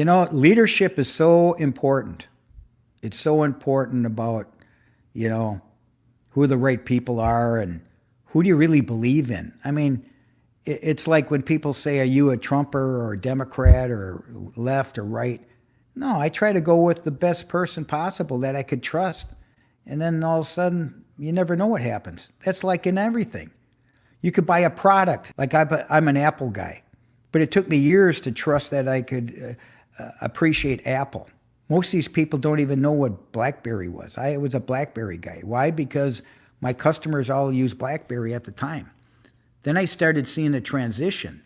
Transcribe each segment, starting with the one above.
Leadership is so important. It's so important about, you know, who the right people are and who do you really believe in. I mean, it's like when people say, are you a Trumper or a Democrat or left or right? No, I try to go with the best person possible that I could trust. And then all of a sudden, you never know what happens. That's like in everything. You could buy a product. Like I'm an Apple guy, but it took me years to trust that I could appreciate Apple. Most of these people don't even know what Blackberry was. I was a Blackberry guy. Why? Because my customers all used Blackberry at the time. Then I started seeing a transition,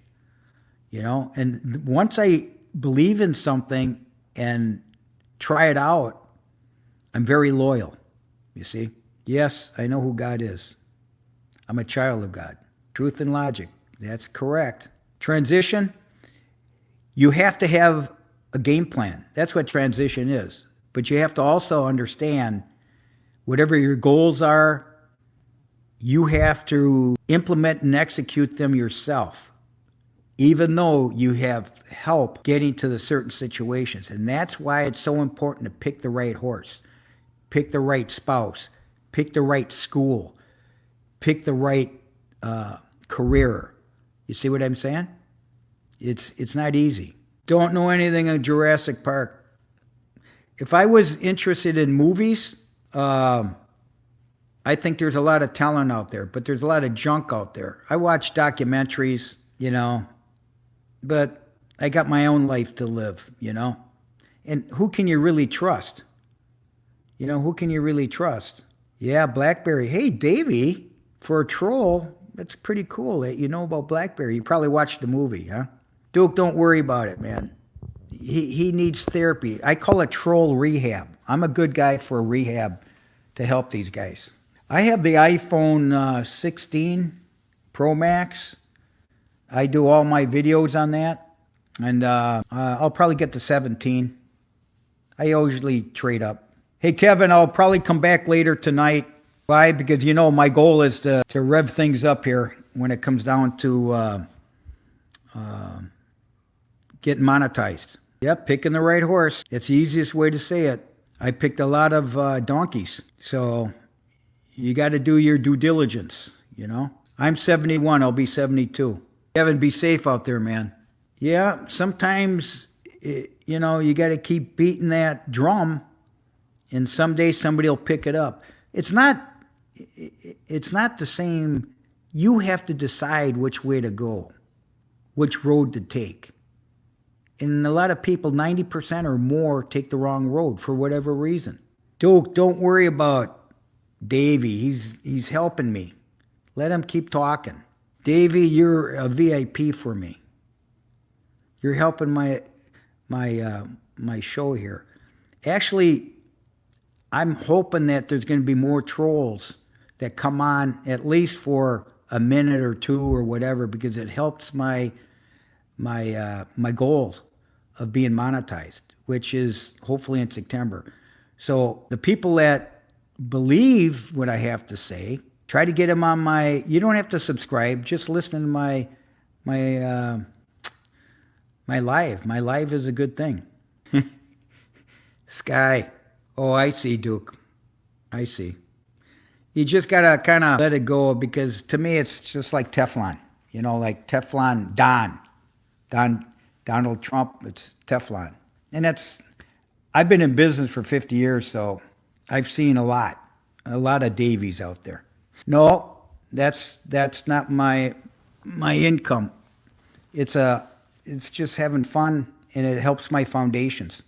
and once I believe in something and try it out, I'm very loyal, you see. Yes, I know who God is. I'm a child of God. Truth and logic, that's correct. Transition, you have to have a game plan. That's what transition is. But you have to also understand whatever your goals are, you have to implement and execute them yourself, even though you have help getting to the certain situations. And that's why it's so important to pick the right horse, pick the right spouse, pick the right school, pick the right career. You see what I'm saying? It's not easy. Don't know anything of Jurassic Park. If I was interested in movies, I think there's a lot of talent out there, but there's a lot of junk out there. I watch documentaries, but I got my own life to live, And who can you really trust? Who can you really trust? Yeah, Blackberry. Hey, Davey, for a troll, that's pretty cool that you know about Blackberry. You probably watched the movie, huh? Duke, don't worry about it, man. He needs therapy. I call it troll rehab. I'm a good guy for rehab to help these guys. I have the iPhone 16 Pro Max. I do all my videos on that. And I'll probably get the 17. I usually trade up. Hey, Kevin, I'll probably come back later tonight. Why? Because, my goal is to rev things up here when it comes down to getting monetized. Yep, picking the right horse. It's the easiest way to say it. I picked a lot of donkeys. So you got to do your due diligence, I'm 71. I'll be 72. Kevin, be safe out there, man. Yeah, sometimes, you got to keep beating that drum, and someday somebody will pick it up. It's not the same. You have to decide which way to go, which road to take. And a lot of people, 90% or more, take the wrong road for whatever reason. Duke, don't worry about Davey. He's helping me. Let him keep talking. Davey, you're a VIP for me. You're helping my show here. Actually, I'm hoping that there's going to be more trolls that come on at least for a minute or two or whatever, because it helps my goals of being monetized, which is hopefully in September. So the people that believe what I have to say, try to get them on my. You don't have to subscribe. Just listen to my live. My live is a good thing. Sky. Oh, I see, Duke. I see. You just gotta kind of let it go, because to me it's just like Teflon. Like Teflon Donald Trump. It's Teflon, and I've been in business for 50 years, so I've seen a lot of Davies out there. No, that's not my income. It's just having fun, and it helps my foundations.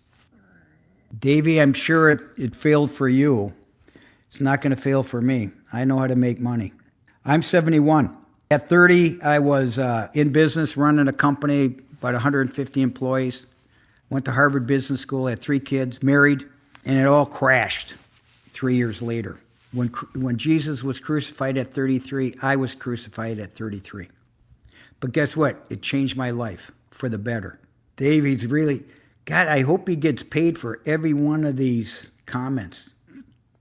Davey, I'm sure it failed for you. It's not going to fail for me. I know how to make money. I'm 71. At 30, I was in business, running a company, about 150 employees. Went to Harvard Business School, had 3 kids, married, and it all crashed 3 years later. When Jesus was crucified at 33, I was crucified at 33. But guess what? It changed my life for the better. Davey's really, God, I hope he gets paid for every one of these comments.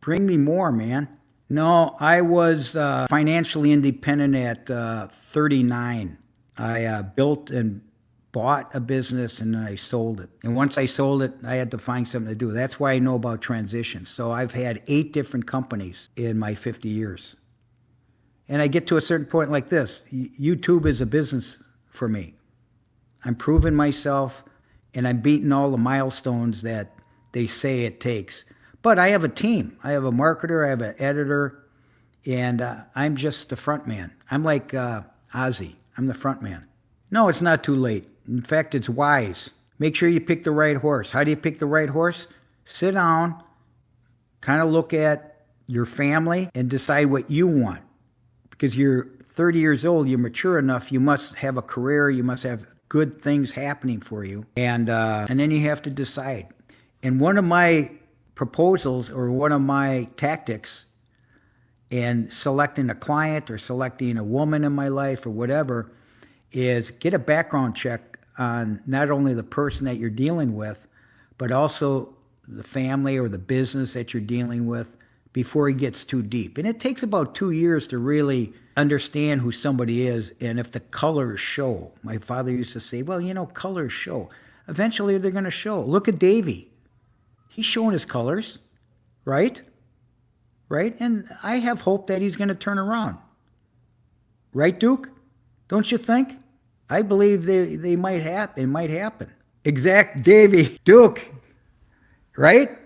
Bring me more, man. No, I was financially independent at 39. I built and bought a business and then I sold it. And once I sold it, I had to find something to do. That's why I know about transitions. So I've had 8 different companies in my 50 years. And I get to a certain point like this. YouTube is a business for me. I'm proving myself and I'm beating all the milestones that they say it takes. But I have a team. I have a marketer, I have an editor, and I'm just the front man. I'm like Ozzy. I'm the front man. No, it's not too late. In fact, it's wise. Make sure you pick the right horse. How do you pick the right horse? Sit down, kind of look at your family, and decide what you want. Because you're 30 years old, you're mature enough, you must have a career, you must have good things happening for you. And then you have to decide. And one of my proposals or one of my tactics in selecting a client or selecting a woman in my life or whatever is get a background check on not only the person that you're dealing with, but also the family or the business that you're dealing with before he gets too deep. And it takes about 2 years to really understand who somebody is and if the colors show. My father used to say, well, colors show. Eventually they're going to show. Look at Davey. He's showing his colors, right? Right? And I have hope that he's going to turn around. Right, Duke? Don't you think? I believe they might happen. It might happen. Exact, Davey. Duke. Right?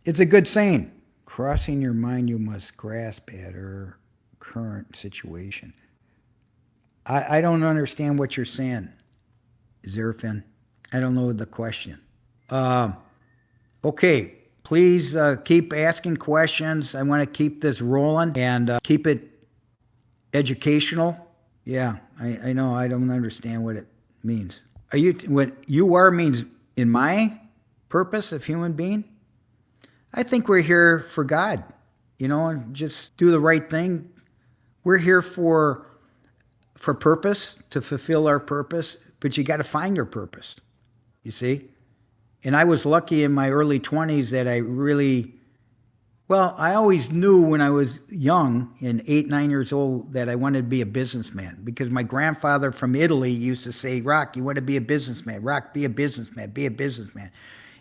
It's a good saying. Crossing your mind, you must grasp at her current situation. I don't understand what you're saying, Zerfin. I don't know the question. Okay, please keep asking questions. I want to keep this rolling and keep it educational. Yeah, I know. I don't understand what it means. What you are means in my purpose of human being? I think we're here for God, and just do the right thing. We're here for purpose, to fulfill our purpose, but you got to find your purpose, you see? And I was lucky in my early 20s that I always knew when I was young, and 8, 9 years old, that I wanted to be a businessman because my grandfather from Italy used to say, Rock, you want to be a businessman. Rock, be a businessman, be a businessman.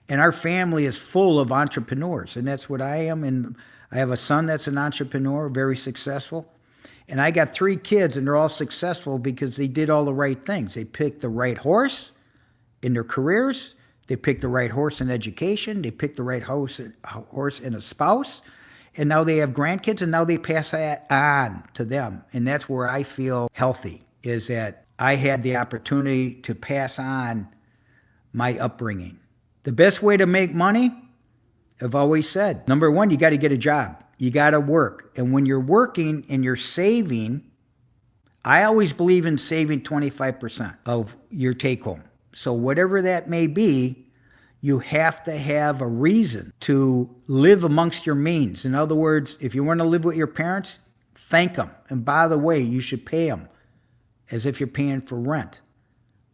And our family is full of entrepreneurs, and that's what I am. And I have a son that's an entrepreneur, very successful. And I got 3 kids, and they're all successful because they did all the right things. They picked the right horse in their careers. They picked the right horse in education. They picked the right horse in a spouse. And now they have grandkids, and now they pass that on to them. And that's where I feel healthy, is that I had the opportunity to pass on my upbringing. The best way to make money, I've always said, number 1, you got to get a job. You got to work. And when you're working and you're saving, I always believe in saving 25% of your take home. So whatever that may be, you have to have a reason to live amongst your means. In other words, if you want to live with your parents, thank them. And by the way, you should pay them as if you're paying for rent,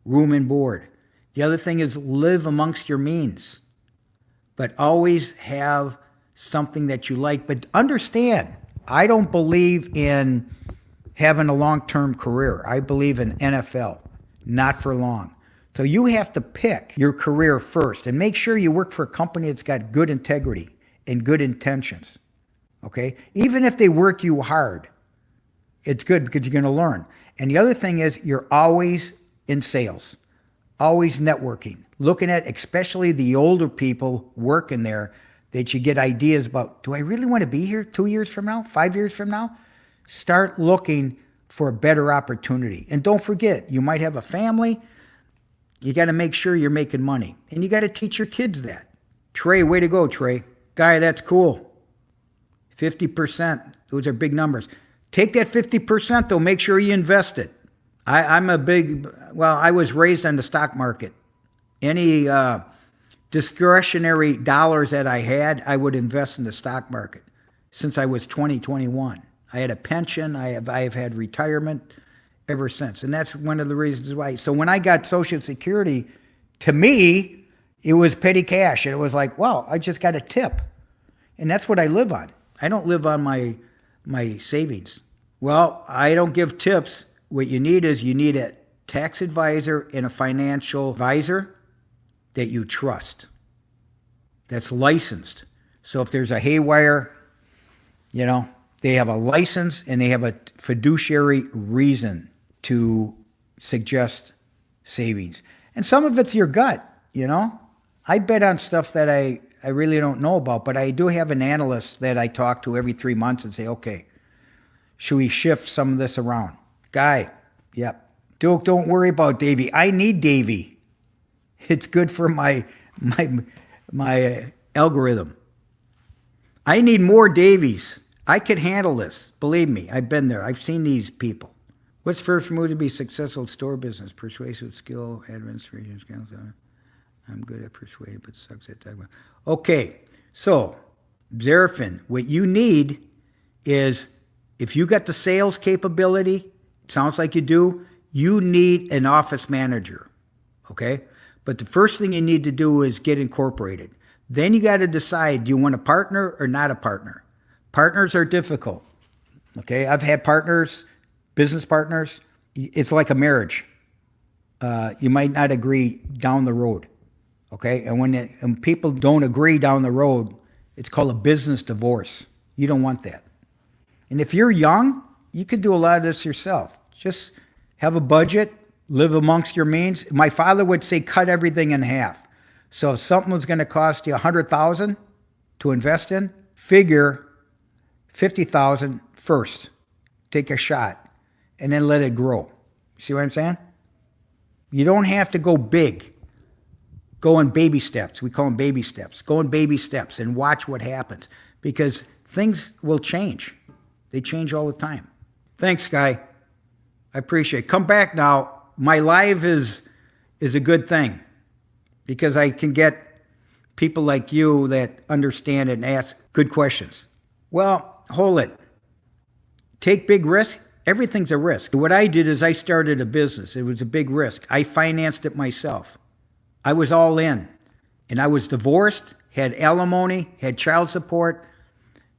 room and board. The other thing is live amongst your means, but always have something that you like. But understand, I don't believe in having a long-term career. I believe in NFL, not for long. So you have to pick your career first and make sure you work for a company that's got good integrity and good intentions, okay? Even if they work you hard, it's good because you're going to learn. And the other thing is you're always in sales. Always networking, looking at especially the older people working there that you get ideas about, do I really want to be here 2 years from now, 5 years from now? Start looking for a better opportunity. And don't forget, you might have a family. You got to make sure you're making money. And you got to teach your kids that. Trey, way to go, Trey. Guy, that's cool. 50%, those are big numbers. Take that 50% though, make sure you invest it. I was raised on the stock market. Any discretionary dollars that I had, I would invest in the stock market since I was 21. I had a pension. I have had retirement ever since. And that's one of the reasons why. So when I got Social Security, to me, it was petty cash. And it was like, wow, I just got a tip. And that's what I live on. I don't live on my savings. Well, I don't give tips. What you need is you need tax advisor and a financial advisor that you trust, that's licensed. So if there's a haywire, they have a license and they have a fiduciary reason to suggest savings. And some of it's your gut, I bet on stuff that I really don't know about, but I do have an analyst that I talk to every 3 months and say, okay, should we shift some of this around? Guy, yep. Duke, don't worry about Davey. I need Davey. It's good for my algorithm. I need more Davies. I can handle this. Believe me, I've been there. I've seen these people. What's first move to be successful at store business? Persuasive skill, administration skills. I'm good at persuading, but sucks at talking. Okay, so Zarafin, what you need is, if you got the sales capability, it sounds like you do, you need an office manager, okay? But the first thing you need to do is get incorporated. Then you got to decide, do you want a partner or not a partner? Partners are difficult, okay? I've had partners, business partners. It's like a marriage. You might not agree down the road, okay? And when people don't agree down the road, it's called a business divorce. You don't want that. And if you're young, you could do a lot of this yourself. Just have a budget, live amongst your means. My father would say cut everything in half. So if something was going to cost you $100,000 to invest in, figure $50,000 first. Take a shot and then let it grow. See what I'm saying? You don't have to go big. Go in baby steps. We call them baby steps. Go in baby steps and watch what happens, because things will change. They change all the time. Thanks, Guy. I appreciate it. Come back now. My live is a good thing, because I can get people like you that understand it and ask good questions. Well, hold it. Take big risk. Everything's a risk. What I did is I started a business. It was a big risk. I financed it myself. I was all in. And I was divorced, had alimony, had child support.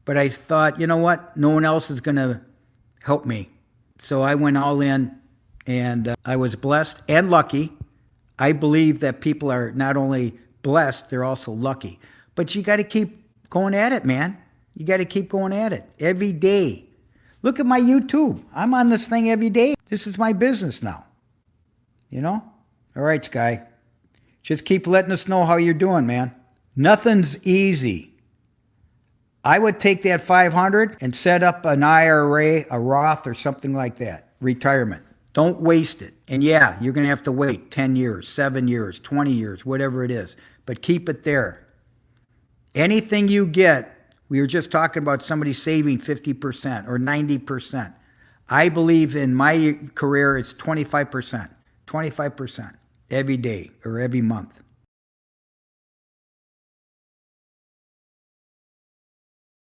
But I thought, you know what? No one else is going to help me. So I went all in, and I was blessed and lucky. I believe that people are not only blessed, they're also lucky. But you got to keep going at it, man. You got to keep going at it every day. Look at my YouTube. I'm on this thing every day. This is my business now. All right, Sky. Just keep letting us know how you're doing, man. Nothing's easy. I would take that 500 and set up an IRA, a Roth, or something like that. Retirement. Don't waste it. And yeah, you're going to have to wait 10 years, 7 years, 20 years, whatever it is. But keep it there. Anything you get, we were just talking about somebody saving 50% or 90%. I believe in my career it's 25%. 25% every day or every month.